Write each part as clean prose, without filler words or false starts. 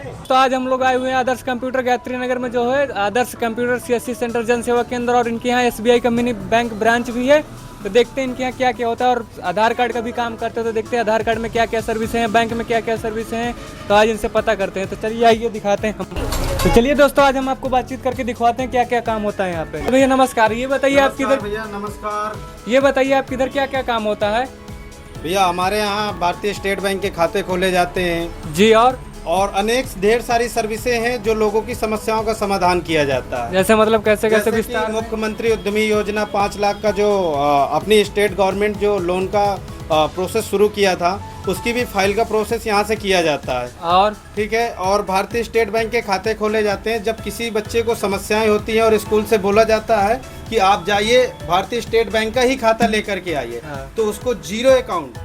तो आज हम लोग आए हुए हैं आदर्श कंप्यूटर गायत्री नगर में, जो है आदर्श कंप्यूटर सीएससी सेंटर जन सेवा केंद्र, और इनके यहाँ एसबीआई कम्युनिटी बैंक ब्रांच भी है। तो देखते हैं इनके यहाँ क्या क्या होता है, और आधार कार्ड का भी काम करते हैं। तो देखते हैं आधार कार्ड में क्या क्या सर्विसें हैं, बैंक में क्या क्या सर्विसें हैं, तो आज इनसे पता करते हैं। तो चलिए आइए दिखाते हैं हम। तो चलिए दोस्तों, आज हम आपको बातचीत करके दिखवाते हैं क्या क्या काम होता है यहाँ पे। तो भैया नमस्कार, ये बताइए आप किधर, भैया नमस्कार। ये बताइए आप किधर क्या क्या काम होता है। भैया हमारे यहाँ भारतीय स्टेट बैंक के खाते खोले जाते हैं जी, और अनेक ढेर सारी सर्विसें हैं जो लोगों की समस्याओं का समाधान किया जाता है। जैसे मतलब कैसे कैसे जैसे कि विस्तार। मुख्यमंत्री उद्यमी योजना 5 लाख का जो अपनी स्टेट गवर्नमेंट जो लोन का प्रोसेस शुरू किया था, उसकी भी फाइल का प्रोसेस यहाँ से किया जाता है। और ठीक है, और भारतीय स्टेट बैंक के खाते खोले जाते हैं। जब किसी बच्चे को समस्याएं होती हैं और स्कूल से बोला जाता है कि आप जाइए भारतीय स्टेट बैंक का ही खाता लेकर के आइए, तो उसको जीरो अकाउंट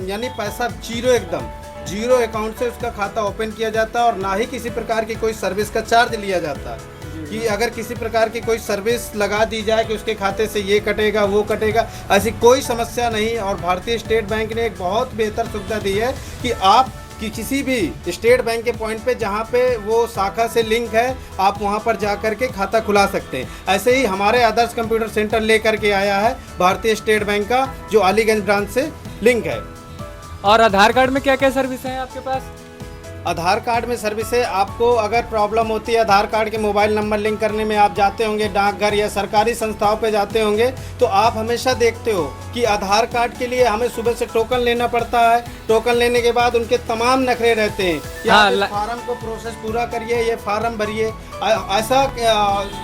यानी पैसा जीरो, एकदम जीरो अकाउंट से उसका खाता ओपन किया जाता है, और ना ही किसी प्रकार की कोई सर्विस का चार्ज लिया जाता है कि अगर किसी प्रकार की कोई सर्विस लगा दी जाए कि उसके खाते से ये कटेगा वो कटेगा, ऐसी कोई समस्या नहीं। और भारतीय स्टेट बैंक ने एक बहुत बेहतर सुविधा दी है कि आप कि किसी भी स्टेट बैंक के पॉइंट पे जहाँ पे वो शाखा से लिंक है, आप वहाँ पर जा कर के खाता खुला सकते हैं। ऐसे ही हमारे आदर्श कंप्यूटर सेंटर लेकर के आया है भारतीय स्टेट बैंक का, जो अलीगंज ब्रांच से लिंक है। और आधार कार्ड में क्या क्या सर्विस हैं आपके पास। आधार कार्ड में सर्विस है, आपको अगर प्रॉब्लम होती है आधार कार्ड के मोबाइल नंबर लिंक करने में, आप जाते होंगे डाकघर या सरकारी संस्थाओं पे जाते होंगे, तो आप हमेशा देखते हो कि आधार कार्ड के लिए हमें सुबह से टोकन लेना पड़ता है। टोकन लेने के बाद उनके तमाम नखरे रहते हैं कि आप फार्म को प्रोसेस पूरा करिए, ये फार्म भरिए, ऐसा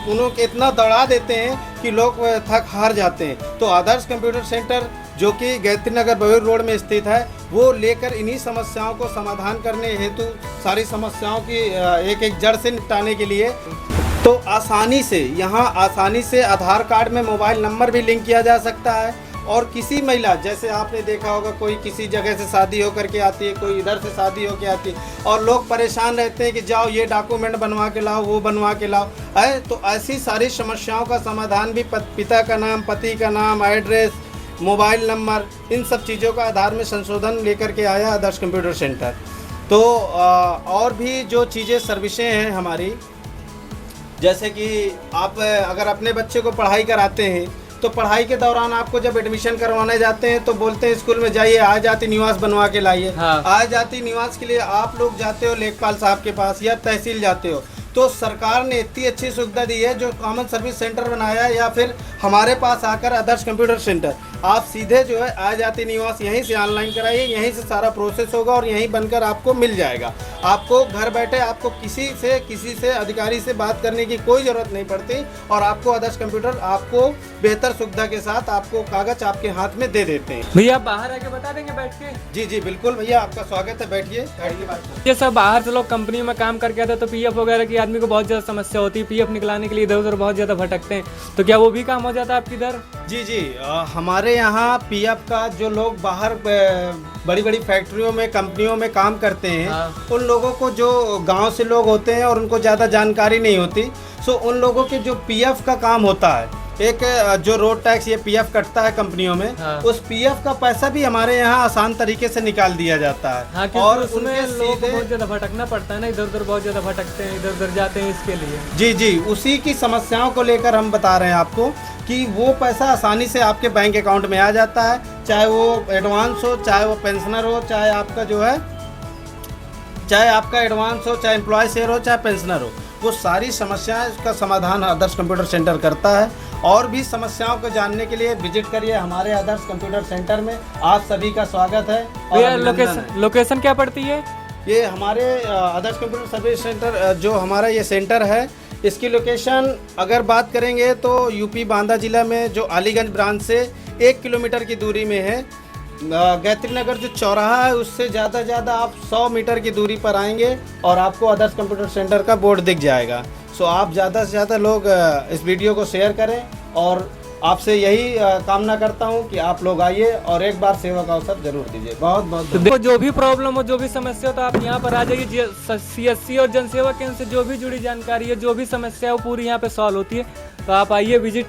उन्होंने इतना दौड़ा देते हैं कि लोग थक हार जाते हैं। तो आदर्श कंप्यूटर सेंटर जो कि गायत्री नगर बबेर रोड में स्थित है, वो लेकर इन्हीं समस्याओं को समाधान करने हेतु, सारी समस्याओं की एक एक जड़ से निपटाने के लिए, तो आसानी से यहाँ आसानी से आधार कार्ड में मोबाइल नंबर भी लिंक किया जा सकता है। और किसी महिला, जैसे आपने देखा होगा कोई किसी जगह से शादी होकर के आती है, कोई इधर से शादी होकर आती है, और लोग परेशान रहते हैं कि जाओ ये डॉक्यूमेंट बनवा के लाओ, वो बनवा के लाओ है। तो ऐसी सारी समस्याओं का समाधान भी पिता का नाम, पति का नाम, एड्रेस, मोबाइल नंबर, इन सब चीज़ों का आधार में संशोधन लेकर के आया आदर्श कंप्यूटर सेंटर। तो और भी जो चीज़ें सर्विसें हैं हमारी, जैसे कि आप अगर अपने बच्चे को पढ़ाई कराते हैं, तो पढ़ाई के दौरान आपको जब एडमिशन करवाने जाते हैं तो बोलते हैं स्कूल में जाइए आय जाति निवास बनवा के लाइए। आय जाति निवास के लिए आप लोग जाते हो लेखपाल साहब के पास या तहसील जाते हो, तो सरकार ने इतनी अच्छी सुविधा दी है, जो कॉमन सर्विस सेंटर बनाया है, या फिर हमारे पास आकर आदर्श कंप्यूटर सेंटर, आप सीधे जो है आय जाति निवास यहीं से ऑनलाइन कराइए, यहीं से सारा प्रोसेस होगा और यहीं बनकर आपको मिल जाएगा। आपको घर बैठे आपको किसी से अधिकारी से बात करने की कोई ज़रूरत नहीं पड़ती, और आपको आदर्श कंप्यूटर आपको बेहतर सुविधा के साथ आपको कागज आपके हाथ में दे देते हैं। भैया आप बाहर आके बता देंगे बैठ के। जी जी बिल्कुल भैया, आपका स्वागत है, बैठिए। ये सब बाहर से लोग कंपनी में काम करके आते हैं, तो पीएफ वगैरह की आदमी को बहुत ज़्यादा समस्या होती है, पीएफ निकलाने के लिए इधर उधर बहुत ज़्यादा भटकते हैं, तो क्या वो भी काम हो जाता है आपकी इधर। जी जी, हमारे यहाँ पीएफ का जो लोग बाहर बड़ी बड़ी फैक्ट्रियों में, कंपनियों में काम करते हैं, उन लोगों को, जो गांव से लोग होते हैं और उनको ज़्यादा जानकारी नहीं होती, सो उन लोगों के जो पीएफ का काम होता है, एक जो रोड टैक्स ये पीएफ कटता है कंपनियों में, उस पीएफ का पैसा भी हमारे यहाँ आसान तरीके से निकाल दिया जाता है। और उसमें लोग बहुत ज़्यादा भटकना पड़ता है ना, इधर उधर बहुत ज़्यादा भटकते हैं, इधर उधर जाते हैं इसके लिए। जी जी, उसी की समस्याओं को लेकर हम बता रहे हैं आपको कि वो पैसा आसानी से आपके बैंक अकाउंट में आ जाता है, चाहे वो एडवांस हो, चाहे वो पेंशनर हो, चाहे आपका जो है, चाहे आपका एडवांस हो, चाहे एम्प्लॉय शेयर हो, चाहे पेंशनर हो, वो सारी समस्याएं का समाधान आदर्श कंप्यूटर सेंटर करता है। और भी समस्याओं को जानने के लिए विजिट करिए हमारे आदर्श कंप्यूटर सेंटर में। आप सभी का स्वागत है। और लोकेशन क्या पड़ती है। ये हमारे आदर्श कंप्यूटर सर्विस सेंटर, जो हमारा ये सेंटर है, इसकी लोकेशन अगर बात करेंगे तो यूपी बांदा जिला में, जो अलीगंज ब्रांच से 1 किलोमीटर की दूरी में है। गायत्री नगर जो चौराहा है, उससे ज़्यादा आप 100 मीटर की दूरी पर आएंगे और आपको आदर्श कंप्यूटर सेंटर का बोर्ड दिख जाएगा। सो आप ज़्यादा से ज़्यादा लोग इस वीडियो को शेयर करें, और आपसे यही कामना करता हूं कि आप लोग आइए और एक बार सेवा का अवसर जरूर दीजिए। बहुत बहुत तो जो भी प्रॉब्लम हो, जो भी समस्या हो, तो आप यहाँ पर आ जाइए। सीएससी और जनसेवा केंद्र से जो भी जुड़ी जानकारी है, जो भी समस्या है, वो पूरी यहाँ पे सॉल्व होती है। तो आप आइए, विजिट